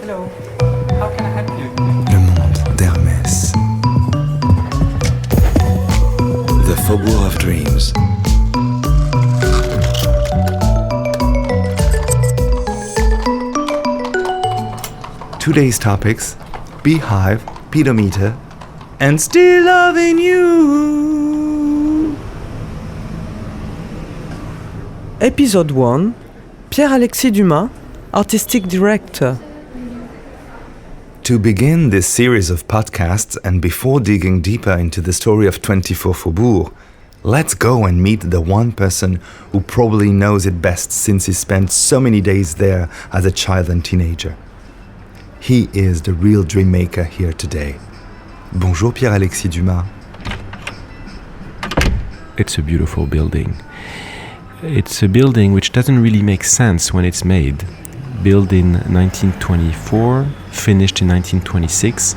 Hello. How can I help you? Le monde d'Hermès. The Faubourg of Dreams. Today's topics: beehive, pedometer, and still loving you. Episode 1. Pierre-Alexis Dumas, Artistic Director. To begin this series of podcasts, and before digging deeper into the story of 24 Faubourg, let's go and meet the one person who probably knows it best since he spent so many days there as a child and teenager. He is the real dream maker here today. Bonjour Pierre-Alexis Dumas. It's a beautiful building. It's a building which doesn't really make sense when it's made. Built in 1924, finished in 1926.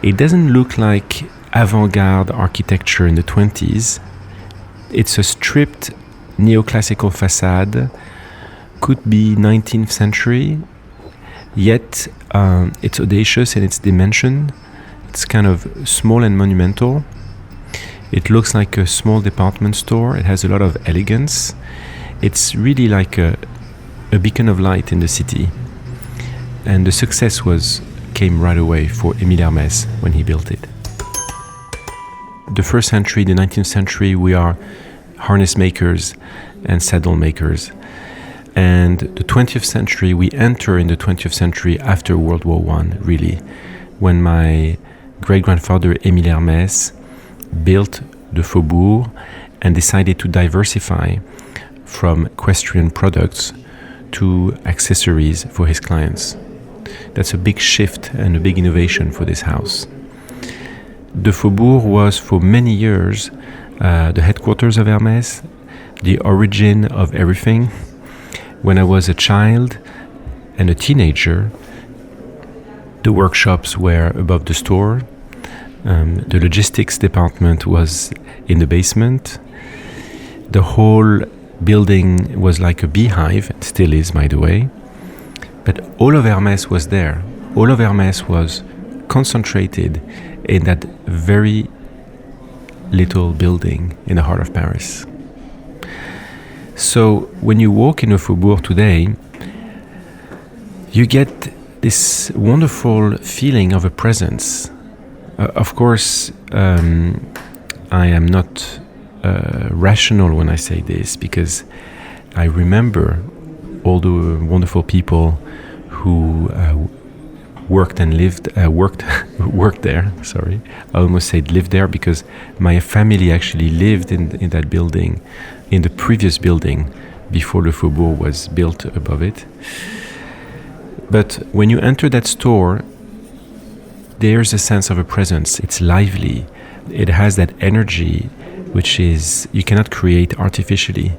It doesn't look like avant-garde architecture in the 20s. It's a stripped neoclassical facade, could be 19th century, yet it's audacious in its dimension. It's kind of small and monumental. It looks like a small department store. It has a lot of elegance. It's really like a beacon of light in the city. And the success came right away for Émile Hermès when he built it. The first century, the 19th century, we are harness makers and saddle makers. And the 20th century, we enter in the 20th century after World War I, really, when my great-grandfather Émile Hermès built the Faubourg and decided to diversify from equestrian products to accessories for his clients. That's a big shift and a big innovation for this house. The Faubourg was for many years the headquarters of Hermès, the origin of everything. When I was a child and a teenager, the workshops were above the store. The logistics department was in the basement. The whole building was like a beehive, it still is, by the way. But all of Hermès was there. All of Hermès was concentrated in that very little building in the heart of Paris. So when you walk in a Faubourg today, you get this wonderful feeling of a presence. Of course, I am not rational when I say this, because I remember all the wonderful people who worked and worked there. Sorry, I almost said lived there, because my family actually lived in that building, in the previous building, before the Faubourg was built above it. But when you enter that store, there's a sense of a presence. It's lively. It has that energy which is you cannot create artificially.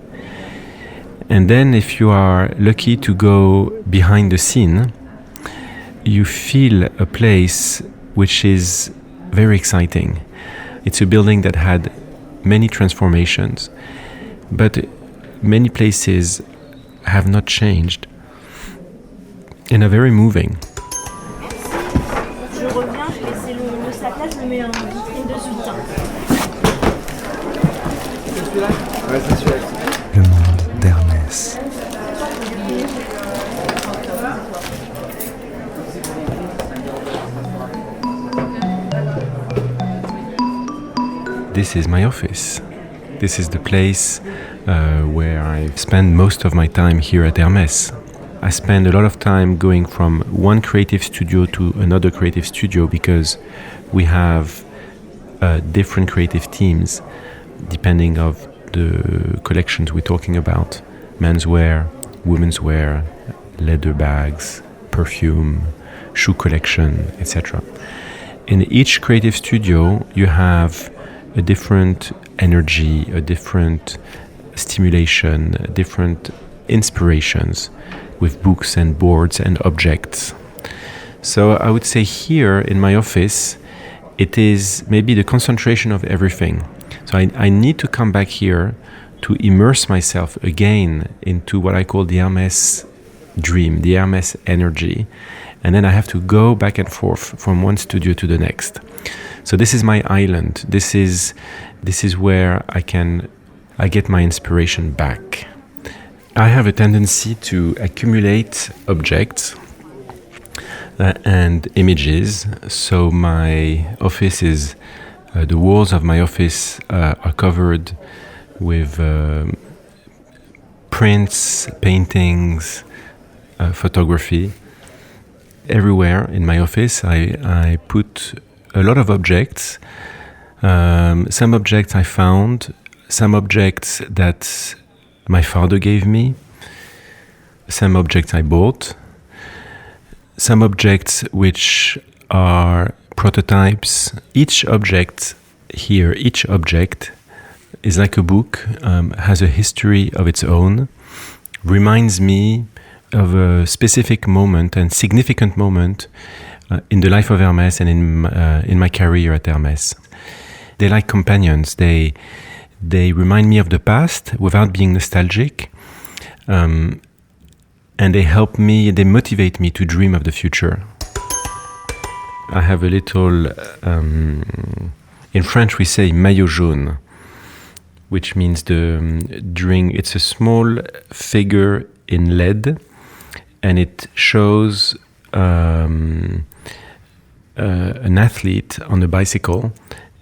And then if you are lucky to go behind the scene, you feel a place which is very exciting. It's a building that had many transformations, but many places have not changed and are very moving. Je reviens, je laisse le sac là, je le mets en vitrine de suite. Le monde d'Hermès. This is my office. This is the place where I spend most of my time here at Hermès. I spend a lot of time going from one creative studio to another creative studio, because we have different creative teams depending of the collections we're talking about: menswear, women's wear, leather bags, perfume, shoe collection, etc. In each creative studio, you have a different energy, a different stimulation, different inspirations with books and boards and objects. So I would say here in my office, it is maybe the concentration of everything. So I need to come back here to immerse myself again into what I call the Hermès dream, the Hermès energy. And then I have to go back and forth from one studio to the next. So this is my island. This is where I get my inspiration back. I have a tendency to accumulate objects and images. So my office is, the walls of my office are covered with prints, paintings, photography. Everywhere in my office I put a lot of objects. Some objects I found, some objects that my father gave me, some objects I bought, some objects which are prototypes. Each object is like a book, has a history of its own, reminds me of a specific moment and significant moment in the life of Hermès and in my career at Hermès. They like companions. They remind me of the past without being nostalgic, and they motivate me to dream of the future. I have a little, in French we say maillot jaune, which means it's a small figure in lead, and it shows an athlete on a bicycle,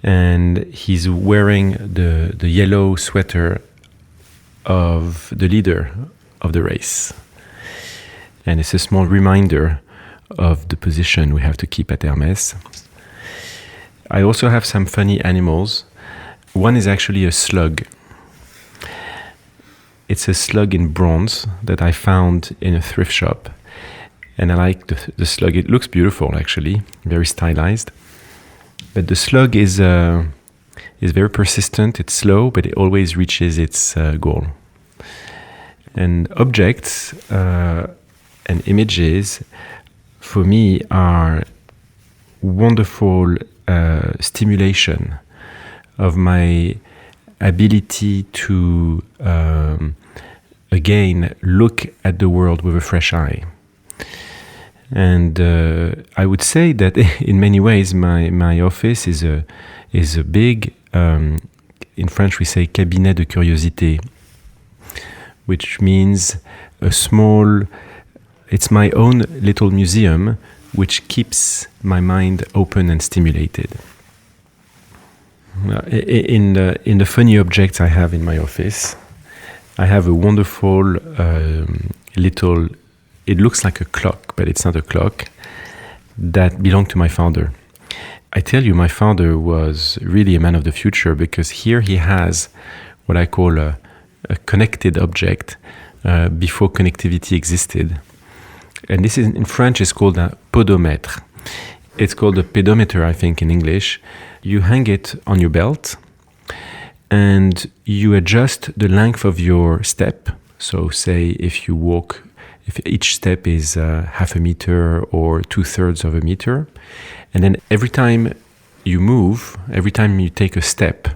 and he's wearing the yellow sweater of the leader of the race. And it's a small reminder of the position we have to keep at Hermès. I also have some funny animals. One is actually a slug. It's a slug in bronze that I found in a thrift shop. And I like the slug. It looks beautiful, actually, very stylized. But the slug is very persistent. It's slow, but it always reaches its goal. And objects and images, for me, are wonderful stimulation of my ability to, again, look at the world with a fresh eye. And I would say that in many ways my office is a big, in French we say cabinet de curiosité, which means it's my own little museum which keeps my mind open and stimulated. In the funny objects I have in my office, I have a wonderful little, it looks like a clock, but it's not a clock, that belonged to my father. I tell you, my father was really a man of the future, because here he has what I call a connected object before connectivity existed. And this is, in French, is called a podomètre. It's called a pedometer, I think, in English. You hang it on your belt and you adjust the length of your step. So say if each step is half a meter or 2/3 of a meter, and then every time you move, every time you take a step,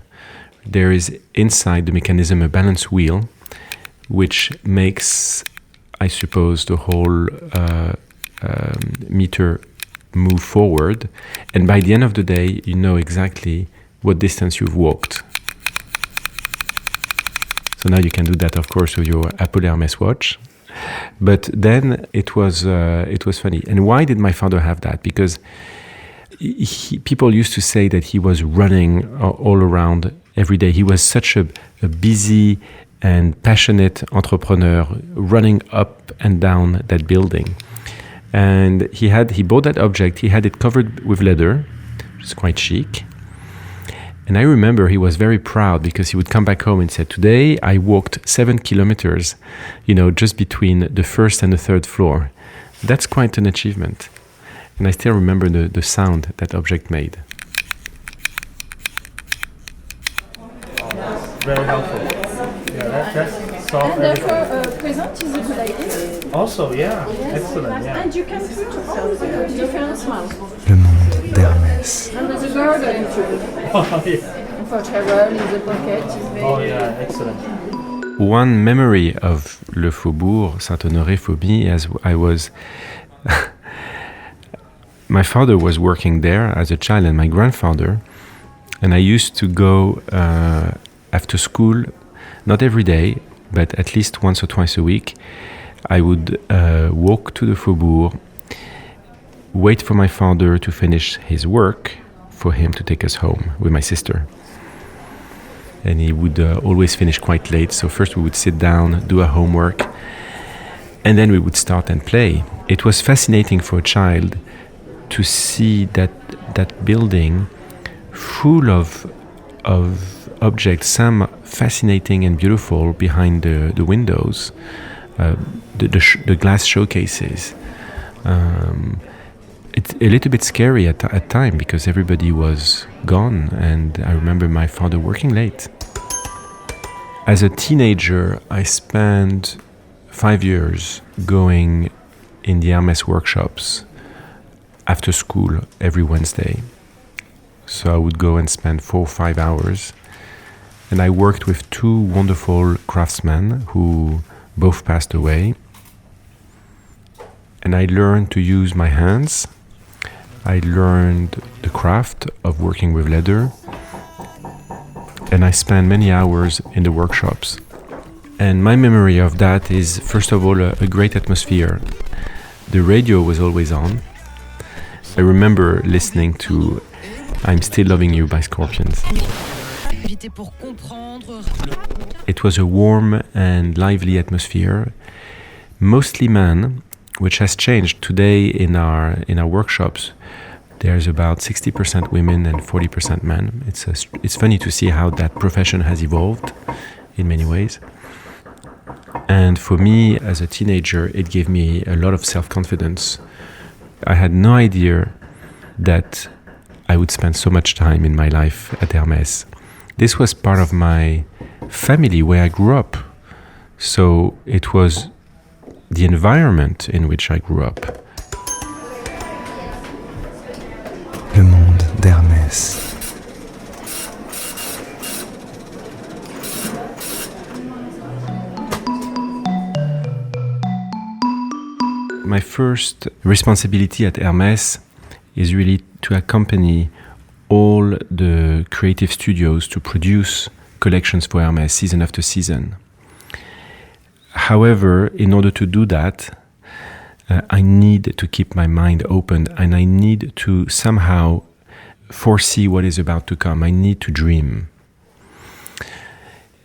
there is inside the mechanism a balance wheel, which makes, I suppose, the whole meter move forward. And by the end of the day, you know exactly what distance you've walked. So now you can do that, of course, with your Apple Hermès watch. But then it was funny. And why did my father have that? Because people used to say that he was running all around every day. He was such a busy and passionate entrepreneur, running up and down that building. And he bought that object. He had it covered with leather, which is quite chic. And I remember he was very proud, because he would come back home and say, "Today I walked 7 kilometers, just between the first and the third floor." That's quite an achievement. And I still remember the sound that object made. Very helpful. Yeah, that's soft. And for present is a good idea. Also, yeah, excellent. Yeah. And you can put all the different smells. Le monde d'Hermès. And there's a garden too. Oh, yeah. For travel in the pocket is very Oh, yeah, excellent. One memory of Le Faubourg Saint-Honoré for me, as I was... my father was working there as a child and my grandfather, and I used to go after school, not every day, but at least once or twice a week. I would walk to the Faubourg, wait for my father to finish his work, for him to take us home with my sister. And he would always finish quite late, so first we would sit down, do our homework, and then we would start and play. It was fascinating for a child to see that building full of objects, some fascinating and beautiful behind the windows, the glass showcases. It's a little bit scary at time because everybody was gone, and I remember my father working late. As a teenager, I spent 5 years going in the Hermès workshops after school every Wednesday. So I would go and spend 4 or 5 hours. And I worked with 2 wonderful craftsmen who both passed away. And I learned to use my hands. I learned the craft of working with leather. And I spent many hours in the workshops. And my memory of that is, first of all, a great atmosphere. The radio was always on. I remember listening to I'm Still Loving You by Scorpions. It was a warm and lively atmosphere, mostly men, which has changed today in our workshops. There's about 60% women and 40% men. It's funny to see how that profession has evolved in many ways. And for me, as a teenager, it gave me a lot of self-confidence. I had no idea that I would spend so much time in my life at Hermès. This was part of my family where I grew up. So it was the environment in which I grew up. Le monde d'Hermès. My first responsibility at Hermès is really to accompany all the creative studios to produce collections for Hermès season after season. However, in order to do that, I need to keep my mind open, and I need to somehow foresee what is about to come. I need to dream.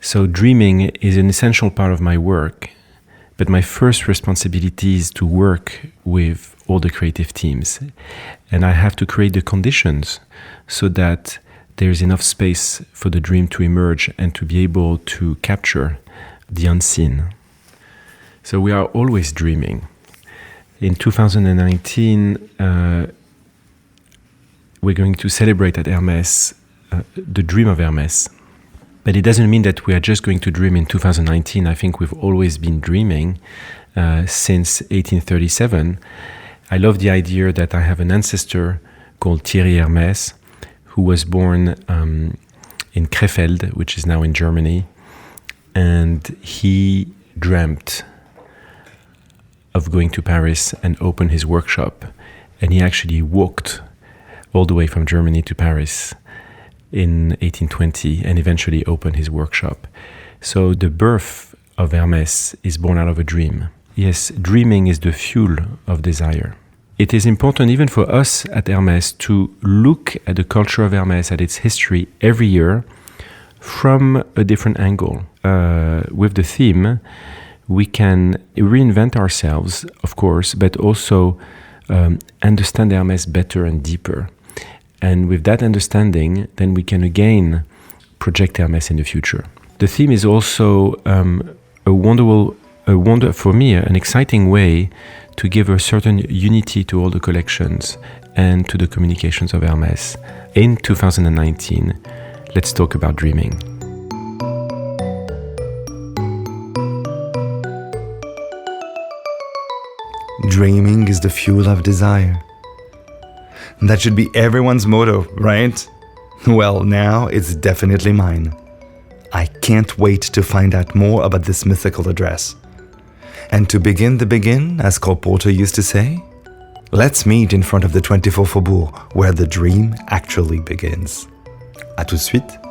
So dreaming is an essential part of my work, but my first responsibility is to work with all the creative teams. And I have to create the conditions so that there's enough space for the dream to emerge and to be able to capture the unseen. So we are always dreaming. In 2019, we're going to celebrate at Hermès the dream of Hermès. But it doesn't mean that we are just going to dream in 2019. I think we've always been dreaming since 1837. I love the idea that I have an ancestor called Thierry Hermes, who was born in Krefeld, which is now in Germany. And he dreamt of going to Paris and open his workshop. And he actually walked all the way from Germany to Paris in 1820 and eventually opened his workshop. So the birth of Hermès is born out of a dream. Yes, dreaming is the fuel of desire. It is important even for us at Hermès to look at the culture of Hermès, at its history every year from a different angle. With the theme, we can reinvent ourselves, of course, but also understand Hermès better and deeper. And with that understanding, then we can again project Hermès in the future. The theme is also for me, an exciting way to give a certain unity to all the collections and to the communications of Hermès. In 2019, let's talk about dreaming. Dreaming is the fuel of desire. That should be everyone's motto, right? Well, now it's definitely mine. I can't wait to find out more about this mythical address. And to begin the begin, as Cole Porter used to say, let's meet in front of the 24 Faubourg, where the dream actually begins. À tout de suite.